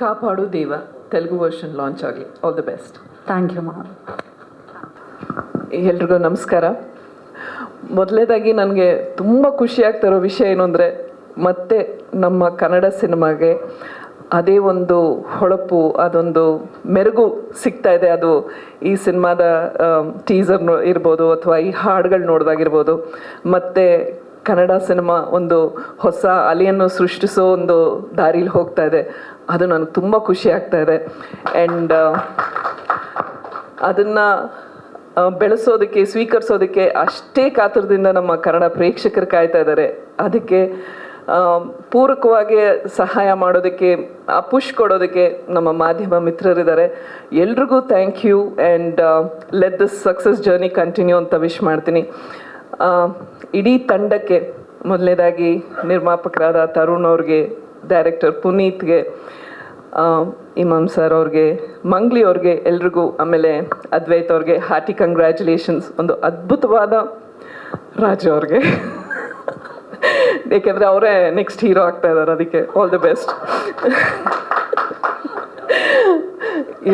ಕಾಪಾಡು ದೇವ Telugu version launch ಆಗಲಿ. All the best. Thank you ma'am. ಎಲ್ರಿಗೂ ನಮಸ್ಕಾರ. ಮೊದಲನೇದಾಗಿ ನನಗೆ ತುಂಬ ಖುಷಿ ಆಗ್ತಿರೋ ವಿಷಯ ಏನು ಅಂದರೆ, ಮತ್ತೆ ನಮ್ಮ ಕನ್ನಡ ಸಿನಿಮಾಗೆ ಅದೇ ಒಂದು ಹೊಳಪು, ಅದೊಂದು ಮೆರುಗು ಸಿಗ್ತಾ ಇದೆ. ಅದು ಈ ಸಿನಿಮಾದ ಟೀಸರ್ ಇರ್ಬೋದು ಅಥವಾ ಈ ಹಾಡುಗಳು ನೋಡಿದಾಗಿರ್ಬೋದು. ಮತ್ತು ಕನ್ನಡ ಸಿನಿಮಾ ಒಂದು ಹೊಸ ಅಲೆಯನ್ನು ಸೃಷ್ಟಿಸೋ ಒಂದು ದಾರಿಲಿ ಹೋಗ್ತಾ ಇದೆ. ಅದು ನನಗೆ ತುಂಬ ಖುಷಿ ಆಗ್ತಾ ಇದೆ. ಆ್ಯಂಡ್ ಅದನ್ನು ಬೆಳೆಸೋದಕ್ಕೆ, ಸ್ವೀಕರಿಸೋದಕ್ಕೆ ಅಷ್ಟೇ ಕಾತರದಿಂದ ನಮ್ಮ ಕನ್ನಡ ಪ್ರೇಕ್ಷಕರು ಕಾಯ್ತಾ ಇದ್ದಾರೆ. ಅದಕ್ಕೆ ಪೂರಕವಾಗಿ ಸಹಾಯ ಮಾಡೋದಕ್ಕೆ, ಪುಷ್ ಕೊಡೋದಕ್ಕೆ ನಮ್ಮ ಮಾಧ್ಯಮ ಮಿತ್ರರಿದ್ದಾರೆ. ಎಲ್ರಿಗೂ thank you and let this success journey continue ಅಂತ ವಿಶ್ ಮಾಡ್ತೀನಿ. ಇಡೀ ತಂಡಕ್ಕೆ, ಮೊದಲನೇದಾಗಿ ನಿರ್ಮಾಪಕರಾದ ತರುಣ್ ಅವ್ರಿಗೆ, ಡೈರೆಕ್ಟರ್ ಪುನೀತ್ಗೆ, ಇಮಾಮ್ ಸರ್ ಅವ್ರಿಗೆ, ಮಂಗ್ಲಿ ಅವ್ರಿಗೆ, ಎಲ್ರಿಗೂ, ಆಮೇಲೆ ಅದ್ವೈತ್ ಅವ್ರಿಗೆ ಹಾರ್ಟಿ ಕಂಗ್ರ್ಯಾಚುಲೇಷನ್ಸ್. ಒಂದು ಅದ್ಭುತವಾದ ರಾಜು ಅವ್ರಿಗೆ, ಏಕೆಂದರೆ ಅವರೇ ನೆಕ್ಸ್ಟ್ ಹೀರೋ ಆಗ್ತಾ ಇದ್ದಾರೆ. ಅದಕ್ಕೆ ಆಲ್ ದಿ ಬೆಸ್ಟ್.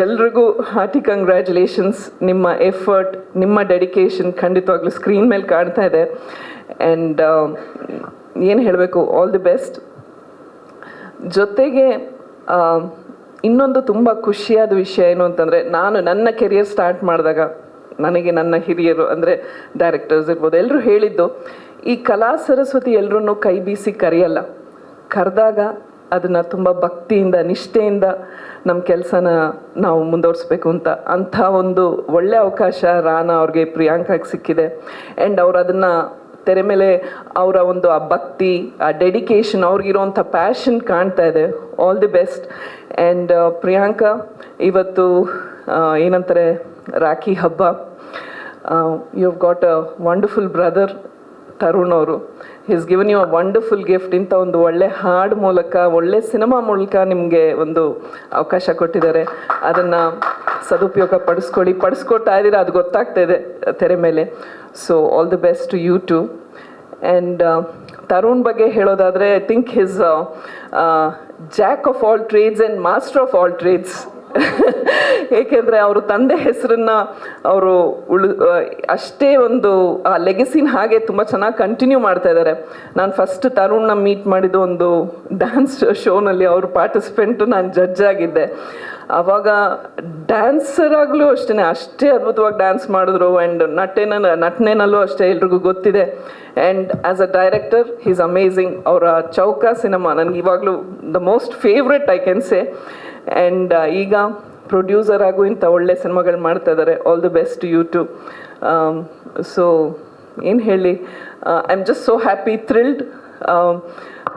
ಎಲ್ರಿಗೂ ಹಾರ್ಟಿ ಕಂಗ್ರ್ಯಾಚುಲೇಷನ್ಸ್. ನಿಮ್ಮ ಎಫರ್ಟ್, ನಿಮ್ಮ ಡೆಡಿಕೇಶನ್ ಖಂಡಿತವಾಗ್ಲೂ ಸ್ಕ್ರೀನ್ ಮೇಲೆ ಕಾಣ್ತಾ ಇದೆ. ಆ್ಯಂಡ್ ಏನು ಹೇಳಬೇಕು, ಆಲ್ ದಿ ಬೆಸ್ಟ್. ಜೊತೆಗೆ ಇನ್ನೊಂದು ತುಂಬ ಖುಷಿಯಾದ ವಿಷಯ ಏನು ಅಂತಂದರೆ, ನಾನು ನನ್ನ ಕೆರಿಯರ್ ಸ್ಟಾರ್ಟ್ ಮಾಡಿದಾಗ ನನಗೆ ನನ್ನ ಹಿರಿಯರು ಅಂದರೆ ಡೈರೆಕ್ಟರ್ಸ್ ಇರ್ಬೋದು, ಎಲ್ಲರೂ ಹೇಳಿದ್ದು, ಈ ಕಲಾ ಸರಸ್ವತಿ ಎಲ್ಲರೂ ಕೈ ಬೀಸಿ ಕರೆಯಲ್ಲ, ಕರೆದಾಗ ಅದನ್ನು ತುಂಬ ಭಕ್ತಿಯಿಂದ, ನಿಷ್ಠೆಯಿಂದ ನಮ್ಮ ಕೆಲಸನ ನಾವು ಮುಂದುವರಿಸ್ಬೇಕು ಅಂತ. ಅಂಥ ಒಂದು ಒಳ್ಳೆಯ ಅವಕಾಶ ರಾನಾ ಅವ್ರಿಗೆ, ಪ್ರಿಯಾಂಕಾಗೆ ಸಿಕ್ಕಿದೆ. ಆ್ಯಂಡ್ ಅವ್ರು ಅದನ್ನು ತೆರೆ ಮೇಲೆ ಅವರ ಒಂದು ಆ ಭಕ್ತಿ, ಆ ಡೆಡಿಕೇಶನ್, ಅವ್ರಿಗಿರೋವಂಥ ಪ್ಯಾಷನ್ ಕಾಣ್ತಾ ಇದೆ. All the best. And Priyanka, ಇವತ್ತು ಏನಂತಾರೆ, ರಾಖಿ ಹಬ್ಬ. You have got a wonderful brother Tarun ಅವರು. Is given you a wonderful gift. ಇಂಥ ಒಂದು ಒಳ್ಳೆ ಹಾಡು ಮೂಲಕ, ಒಳ್ಳೆ ಸಿನಿಮಾ ಮೂಲಕ ನಿಮಗೆ ಒಂದು ಅವಕಾಶ ಕೊಟ್ಟಿದ್ದಾರೆ. ಅದನ್ನು ಸದುಪಯೋಗ ಪಡಿಸ್ಕೊಳ್ತಾ ಇದ್ದೀರಾ, ಅದು ಗೊತ್ತಾಗ್ತಾ ಇದೆ ತೆರೆ ಮೇಲೆ. So all the best to you too. And Tarun ಬಗ್ಗೆ ಹೇಳೋದಾದರೆ, I think his jack of all trades and master of all trades. ಏಕೆಂದರೆ ಅವರು ತಂದೆ ಹೆಸರನ್ನು ಅವರು ಅಷ್ಟೇ ಒಂದು ಆ ಲೆಗಸಿನ ಹಾಗೆ ತುಂಬ ಚೆನ್ನಾಗಿ ಕಂಟಿನ್ಯೂ ಮಾಡ್ತಾ ಇದ್ದಾರೆ. ನಾನು ಫಸ್ಟ್ ತರುಣ್ನ ಮೀಟ್ ಮಾಡಿದ್ದು ಒಂದು ಡ್ಯಾನ್ಸ್ ಶೋನಲ್ಲಿ, ಅವರು ಪಾರ್ಟಿಸಿಪೆಂಟು, ನಾನು ಜಡ್ಜ್ ಆಗಿದ್ದೆ. ಆವಾಗ ಡ್ಯಾನ್ಸರ್ ಆಗಲೂ ಅಷ್ಟೇ ಅದ್ಭುತವಾಗಿ ಡ್ಯಾನ್ಸ್ ಮಾಡಿದ್ರು. ಆ್ಯಂಡ್ ನಟನೆನಲ್ಲೂ ಅಷ್ಟೇ ಎಲ್ರಿಗೂ ಗೊತ್ತಿದೆ. And as a director he is amazing. ಅವರ ಚೌಕ ಸಿನಿಮಾ ನನಗೆ ಇವಾಗಲೂ the most favourite I can say. And ಈಗ ಪ್ರೊಡ್ಯೂಸರ್ ಆಗು ಇಂಥ ಒಳ್ಳೆ ಸಿನಿಮಾಗಳು ಮಾಡ್ತಾ ಇದ್ದಾರೆ. All the best you too. So ಏನು ಹೇಳಿ, I am just so happy, thrilled.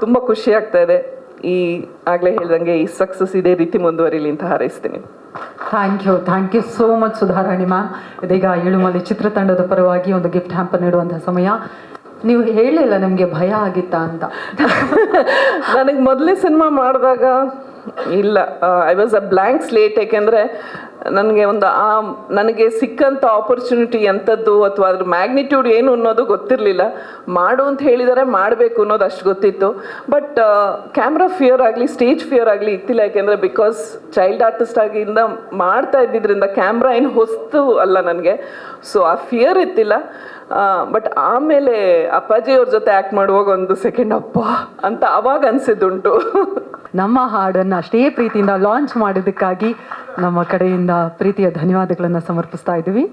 ತುಂಬ ಖುಷಿ ಆಗ್ತಾ ಇದೆ. ಈ ಆಗಲೇ ಹೇಳ್ದಂಗೆ ಈ ಸಕ್ಸಸ್ ಇದೇ ರೀತಿ ಮುಂದುವರಿಲಿ ಅಂತ ಹಾರೈಸ್ತೀನಿ. Thank you so much Sudharani ma'am. ಇದೀಗ ಏಳುಮಲೆ ಚಿತ್ರತಂಡದ ಪರವಾಗಿ ಒಂದು ಗಿಫ್ಟ್ ಹ್ಯಾಂಪರ್ ನೀಡುವಂಥ ಸಮಯ. ನೀವು ಹೇಳಿಲ್ಲ ನಮಗೆ ಭಯ ಆಗಿತ್ತಾ ಅಂತ. ನನಗೆ ಮೊದಲೇ ಸಿನಿಮಾ ಮಾಡಿದಾಗ ಇಲ್ಲ, I was a blank slate. ಏಕೆಂದರೆ ನನಗೆ ಸಿಕ್ಕಂಥ ಆಪರ್ಚುನಿಟಿ ಎಂಥದ್ದು ಅಥವಾ ಅದ್ರ ಮ್ಯಾಗ್ನಿಟ್ಯೂಡ್ ಏನು ಅನ್ನೋದು ಗೊತ್ತಿರಲಿಲ್ಲ. ಮಾಡು ಅಂತ ಹೇಳಿದರೆ ಮಾಡಬೇಕು ಅನ್ನೋದು ಅಷ್ಟು ಗೊತ್ತಿತ್ತು. ಬಟ್ ಕ್ಯಾಮ್ರಾ ಫಿಯರ್ ಆಗಲಿ, ಸ್ಟೇಜ್ ಫಿಯರ್ ಆಗಲಿ ಇತ್ತಿಲ್ಲ. ಯಾಕೆಂದರೆ ಬಿಕಾಸ್ ಚೈಲ್ಡ್ ಆರ್ಟಿಸ್ಟ್ ಆಗಿಂದ ಮಾಡ್ತಾ ಇದ್ದಿದ್ದರಿಂದ ಕ್ಯಾಮ್ರಾ ಏನು ಹೊಸ್ತು ಅಲ್ಲ ನನಗೆ. ಸೊ ಆ ಫಿಯರ್ ಇತ್ತಿಲ್ಲ. ಬಟ್ ಆಮೇಲೆ ಅಪ್ಪಾಜಿಯವ್ರ ಜೊತೆ ಆ್ಯಕ್ಟ್ ಮಾಡುವಾಗ ಒಂದು ಸೆಕೆಂಡ್ ಅಪ್ಪ ಅಂತ ಅವಾಗ ಅನಿಸಿದ್ದುಂಟು. ನಮ್ಮ ಹಾಡನ್ನು ಅಷ್ಟೇ ಪ್ರೀತಿಯಿಂದ ಲಾಂಚ್ ಮಾಡೋದಕ್ಕಾಗಿ ನಮ್ಮ ಕಡೆಯಿಂದ ಪ್ರೀತಿಯ ಧನ್ಯವಾದಗಳನ್ನು ಸಮರ್ಪಿಸ್ತಾ ಇದ್ದೀವಿ.